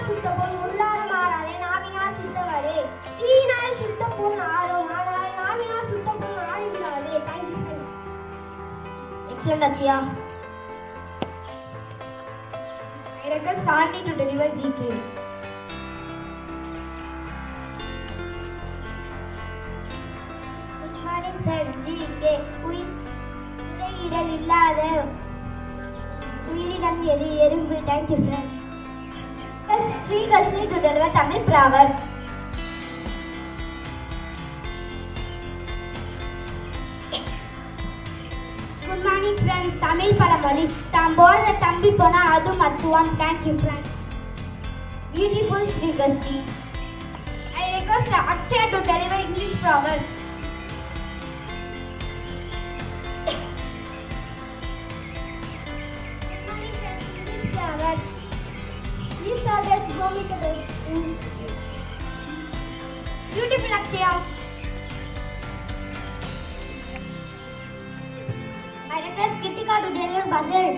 சுட்ட பொன் உள்ளாரும் ஆறாதே நாவினால் சுட்டவரே. தீயினால் சுட்ட பொன் ஆறும் ஆனால் நாவினால் சுட்ட பொன் ஆறிவிடாதே. Thank you friends. எக்ஸலென்ட் அச்சியா. I request Sandy to deliver GK. Good morning friends. GK. உயிரில் இல்லாத உயிரினம் எது? எறும்பு. Thank you friends. Sri Gashni to deliver Tamil proverb. Good morning friends. Tamil பழமொழி. தாம் போடுற தம்பி போனா அது மத்துவம். Thank you friends. Beautiful Sri Gashni. I request Akshay to deliver English proverb. Good morning friends. English proverb. Please always go with the best. Beautiful Akshaya. I request Kitika to deliver Basil.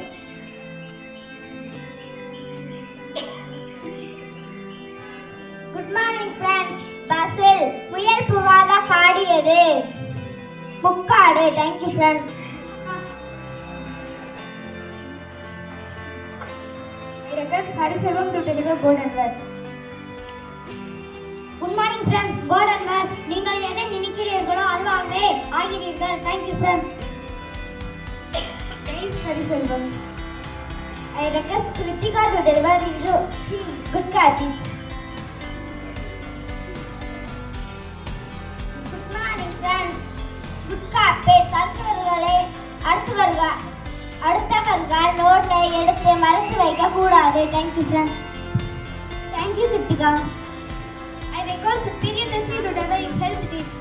Good morning friends. Basil. புயல் புகாத காடு எது? முக்காடு. Thank you friends. I request Hariselvam to deliver golden words. Good morning friends. Golden words. நீங்கள் எதை நினைக்கிறீர்களோ அதுவாகவே ஆகிறீர்கள். Thank you friends. Thanks Hariselvam. I request Kritika to deliver good catching. Good morning friends. Good carpets. அடுத்தவர்கள் நோட்டை எடுத்து மறைத்து வைக்க கூடாது. Thank you friends. Thank you Kritika. I request Priyadashni to deliver health tips.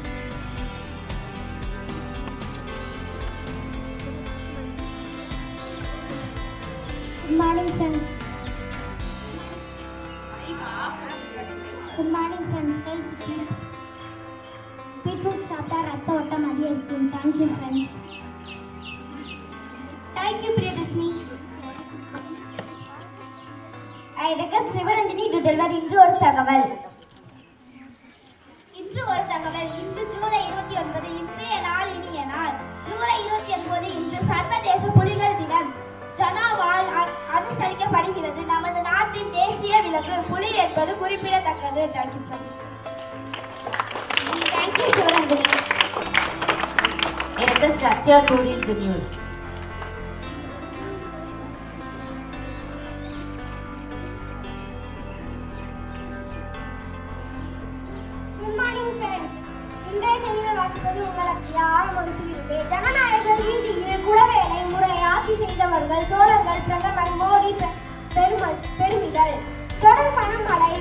Good morning friends. Good morning friends. Health tips. Beetroot சாப்பிட்டா ரத்த ஓட்டம் அதிகரிக்கும். Thank you friends. Thank you Priyadashni. I request Sivaranjini to deliver இன்று ஒரு தகவல். இன்று ஜூலை 29 இன்றைய நாள் இனிய நாள். ஜூலை 29 இன்று சர்வதேச புலிகள் தினம் ஜனாவால் அனுசரிக்கப்படுகிறது. நமது நாட்டின் தேசிய விலங்கு புலி என்பது குறிப்பிடத்தக்கது. Thank you friends. Thank you Sivaranjini. I request Akshay to read the news. Good morning friends. இன்றைய செய்திகள் வாசிப்பது உங்கள் அக்ஷயா. ஆரம்பத்திலிருந்து ஜனநாயக ரீதியில் குடவேலை முறை ஆட்சி செய்தவர்கள் சோழர்கள். பிரதமர் மோடி பெருமிதல். தொடர்பான மழை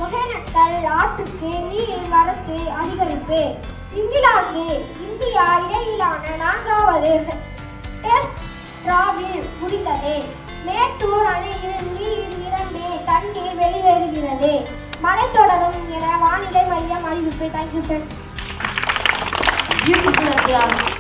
ஒகேனக்கல் ஆற்றுக்கு நீர் வரத்து அதிகரிப்பு. இங்கிலாந்து இந்தியா இடையிலான 4வது டெஸ்ட் டிராவில் முடிந்தது. மேட்டூர் அணையில் நீர் நிரம்பி தண்ணீர் வெளியேறுகிறது. மழை தொடரும் என வானிலை மையம் அறிவிப்பு. Thank you friends. Beautiful Akshay.